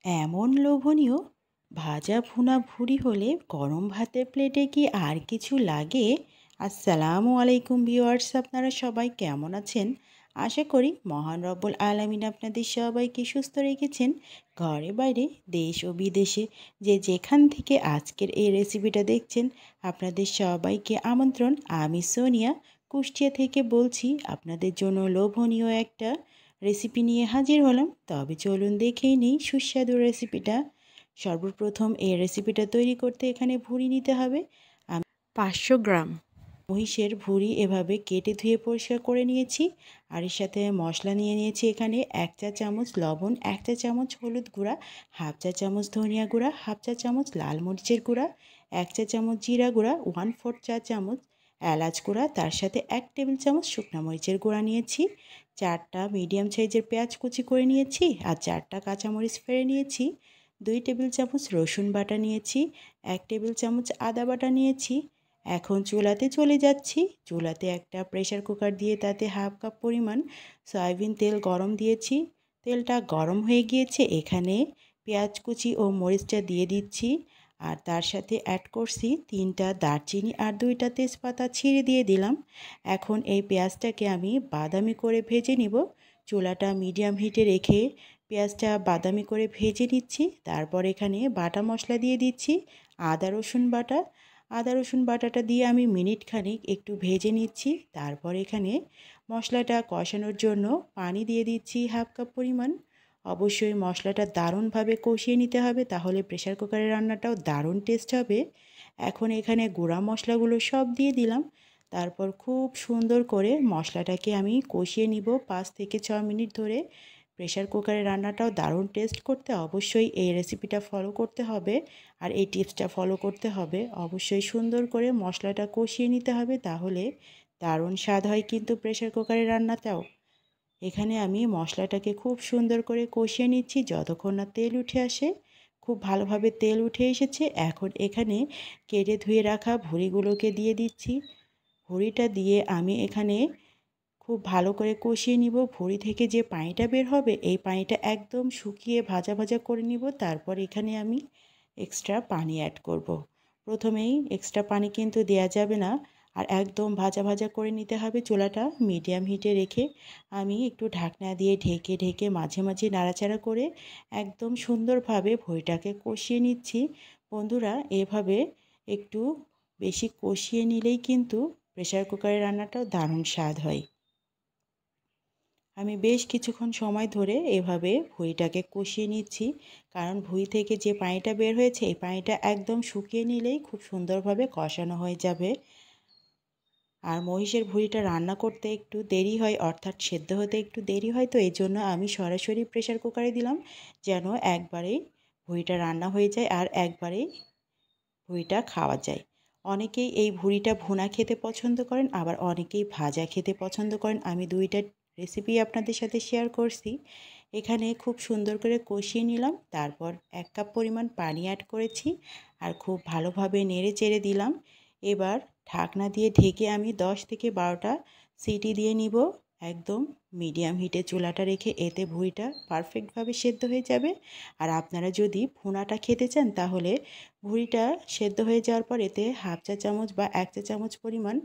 এমন লোভনীয় ভাজা ভুনা ভুড়ি হলে গরম ভাতের প্লেটে কি আর কিছু লাগে? আসসালামু আলাইকুম ভিউয়ার্স, আপনারা সবাই কেমন আছেন? আশা করি মহান রব্বুল আলামিন আপনাদের সবাইকে সুস্থ রেখেছেন। ঘরে বাইরে দেশ ও বিদেশে যে যেখান থেকে আজকের এই রেসিপিটা দেখছেন, আপনাদের সবাইকে আমন্ত্রণ। আমি সোনিয়া কুষ্টিয়া থেকে বলছি। আপনাদের জন্য লোভনীয় একটা রেসিপি নিয়ে হাজির হলাম। তবে চলুন দেখেই নিই সুস্বাদু রেসিপিটা। সর্বপ্রথম এই রেসিপিটা তৈরি করতে এখানে ভুঁড়ি নিতে হবে। আমি 500 গ্রাম মহিষের ভুঁড়ি এভাবে কেটে ধুয়ে পরিষ্কার করে নিয়েছি। আর এর সাথে মশলা নিয়ে নিয়েছি এখানে 1 চা চামচ লবণ, 1 চা চামচ হলুদ গুঁড়া, হাফ চা চামচ ধনিয়া গুঁড়া, হাফ চা চামচ লাল মরিচের গুঁড়া, 1 চা চামচ জিরা গুঁড়া, 1/4 চা চামচ এলাচ গুঁড়া, তার সাথে 1 টেবিল চামচ শুকনো মরিচের গুঁড়া নিয়েছি। 4টা মিডিয়াম সাইজের পেঁয়াজ কুচি করে নিয়েছি আর 4টা কাঁচামরিচ ফেড়ে নিয়েছি। 2 টেবিল চামচ রসুন বাটা নিয়েছি, 1 টেবিল চামচ আদা বাটা নিয়েছি। এখন চুলাতে চলে যাচ্ছি। চুলাতে একটা প্রেসার কুকার দিয়ে তাতে হাফ কাপ পরিমাণ সয়াবিন তেল গরম দিয়েছি। তেলটা গরম হয়ে গিয়েছে, এখানে পেঁয়াজ কুচি ও মরিচটা দিয়ে দিচ্ছি। আর তার সাথে অ্যাড করছি 3টা দারচিনি আর 2টা তেজপাতা ছিঁড়ে দিয়ে দিলাম। এখন এই পেঁয়াজটাকে আমি বাদামি করে ভেজে নিব। চুলাটা মিডিয়াম হিটে রেখে পেঁয়াজটা বাদামি করে ভেজে নিচ্ছি। তারপর এখানে বাটা মশলা দিয়ে দিচ্ছি। আদা রসুন বাটাটা দিয়ে আমি মিনিট খানিক একটু ভেজে নিচ্ছি। তারপর এখানে মশলাটা কষানোর জন্য পানি দিয়ে দিচ্ছি হাফ কাপ পরিমাণ। অবশ্যই মশলাটা দারুণভাবে কষিয়ে নিতে হবে, তাহলে প্রেসার কুকারের রান্নাটাও দারুণ টেস্ট হবে। এখন এখানে গুঁড়া মশলাগুলো সব দিয়ে দিলাম। তারপর খুব সুন্দর করে মশলাটাকে আমি কষিয়ে নিব 5 থেকে 6 মিনিট ধরে। প্রেসার কুকারে রান্নাটাও দারুণ টেস্ট করতে অবশ্যই এই রেসিপিটা ফলো করতে হবে আর এই টিপসটা ফলো করতে হবে। অবশ্যই সুন্দর করে মশলাটা কষিয়ে নিতে হবে, তাহলে দারুণ স্বাদ হয় কিন্তু প্রেসার কুকারের রান্নাটাও। এখানে আমি মশলাটাকে খুব সুন্দর করে কষিয়ে নিচ্ছি যতক্ষণ না তেল উঠে আসে। খুব ভালোভাবে তেল উঠে এসেছে। এখন এখানে কেটে ধুয়ে রাখা ভুঁড়িগুলোকে দিয়ে দিচ্ছি। ভুঁড়িটা দিয়ে আমি এখানে খুব ভালো করে কষিয়ে নিব। ভুঁড়ি থেকে যে পানিটা বের হবে এই পানিটা একদম শুকিয়ে ভাজা ভাজা করে নিব। তারপর এখানে আমি এক্সট্রা পানি অ্যাড করব। প্রথমেই এক্সট্রা পানি কিন্তু দেয়া যাবে না, আর একদম ভাজা ভাজা করে নিতে হবে। চুলাটা মিডিয়াম হিটে রেখে আমি একটু ঢাকনা দিয়ে ঢেকে ঢেকে মাঝে মাঝে নাড়াচাড়া করে একদম সুন্দরভাবে ভুঁড়িটাকে কষিয়ে নিচ্ছি। বন্ধুরা, এভাবে একটু বেশি কষিয়ে নিলেই কিন্তু প্রেসার কুকারের রান্নাটাও দারুণ স্বাদ হয়। আমি বেশ কিছুক্ষণ সময় ধরে এভাবে ভুঁড়িটাকে কষিয়ে নিচ্ছি, কারণ ভুঁড়ি থেকে যে পানিটা বের হয়েছে এই পানিটা একদম শুকিয়ে নিলেই খুব সুন্দরভাবে কষানো হয়ে যাবে। আর মহিষের ভুঁড়িটা রান্না করতে একটু দেরি হয়, অর্থাৎ সেদ্ধ হতে একটু দেরি হয়, তো এই জন্য আমি সরাসরি প্রেসার কুকারে দিলাম, যেন একবারেই ভুঁড়িটা রান্না হয়ে যায় আর একবারেই ভুঁড়িটা খাওয়া যায়। অনেকেই এই ভুঁড়িটা ভুনা খেতে পছন্দ করেন, আবার অনেকেই ভাজা খেতে পছন্দ করেন। আমি দুইটা রেসিপি আপনাদের সাথে শেয়ার করছি। এখানে খুব সুন্দর করে কষিয়ে নিলাম। তারপর 1 কাপ পরিমাণ পানি অ্যাড করেছি আর খুব ভালোভাবে নেড়ে চেড়ে দিলাম। এবার ঢাকনা দিয়ে ঢেকে আমি 10 থেকে 12টা সিটি দিয়ে নিব। একদম মিডিয়াম হিটে চুলাটা রেখে, এতে ভুঁড়িটা পারফেক্টভাবে সেদ্ধ হয়ে যাবে। আর আপনারা যদি ভুনাটা খেতে চান তাহলে ভুঁড়িটা সেদ্ধ হয়ে যাওয়ার পর এতে হাফ চা চামচ বা 1 চা চামচ পরিমাণ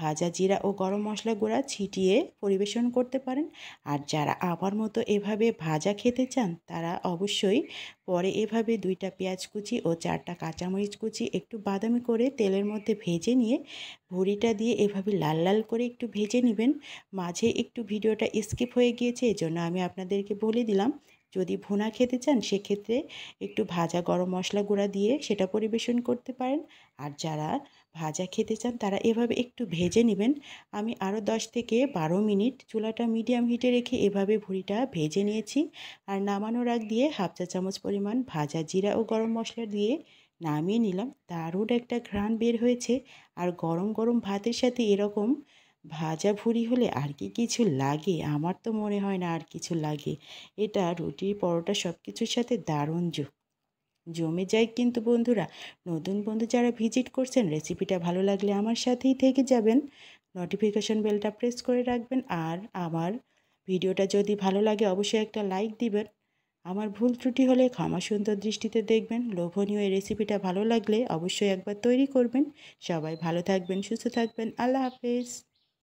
ভাজা জিরা ও গরম মশলা গুঁড়া ছিটিয়ে পরিবেশন করতে পারেন। আর যারা আমার মতো এভাবে ভাজা খেতে চান তারা অবশ্যই পরে এভাবে 2টা পেঁয়াজ কুচি ও 4টা কাঁচামরিচ কুচি একটু বাদামি করে তেলের মধ্যে ভেজে নিয়ে ভুঁড়িটা দিয়ে এভাবে লাল লাল করে একটু ভেজে নেবেন। মাঝে একটু ভিডিওটা স্কিপ হয়ে গিয়েছে, এজন্য আমি আপনাদেরকে বলে দিলাম। যদি ভুনা খেতে চান সেক্ষেত্রে একটু ভাজা গরম মশলা গুঁড়া দিয়ে সেটা পরিবেশন করতে পারেন। আর যারা ভাজা খেতে চান তারা এভাবে একটু ভেজে নেবেন। আমি আরও 10 থেকে 12 মিনিট চুলাটা মিডিয়াম হিটে রেখে এভাবে ভুঁড়িটা ভেজে নিয়েছি। আর নামানোর আগ দিয়ে হাফ চা চামচ পরিমাণ ভাজা জিরা ও গরম মশলা দিয়ে নামিয়ে নিলাম। দারুণ একটা ঘ্রাণ বের হয়েছে। আর গরম গরম ভাতের সাথে এরকম ভাজা ভুঁড়ি হলে আর কি কিছু লাগে? আমার তো মনে হয় না আর কিছু লাগে। এটা রুটি পরোটা সব কিছুর সাথে দারুণ জমে যায় কিন্তু বন্ধুরা। নতুন বন্ধু যারা ভিজিট করছেন, রেসিপিটা ভালো লাগলে আমার সাথেই থেকে যাবেন। নোটিফিকেশন বেলটা প্রেস করে রাখবেন। আর আমার ভিডিওটা যদি ভালো লাগে অবশ্যই একটা লাইক দিবেন। আমার ভুল ত্রুটি হলে ক্ষমা সুন্দর দৃষ্টিতে দেখবেন। লোভনীয় এই রেসিপিটা ভালো লাগলে অবশ্যই একবার তৈরি করবেন। সবাই ভালো থাকবেন, সুস্থ থাকবেন। আল্লাহ হাফেজ।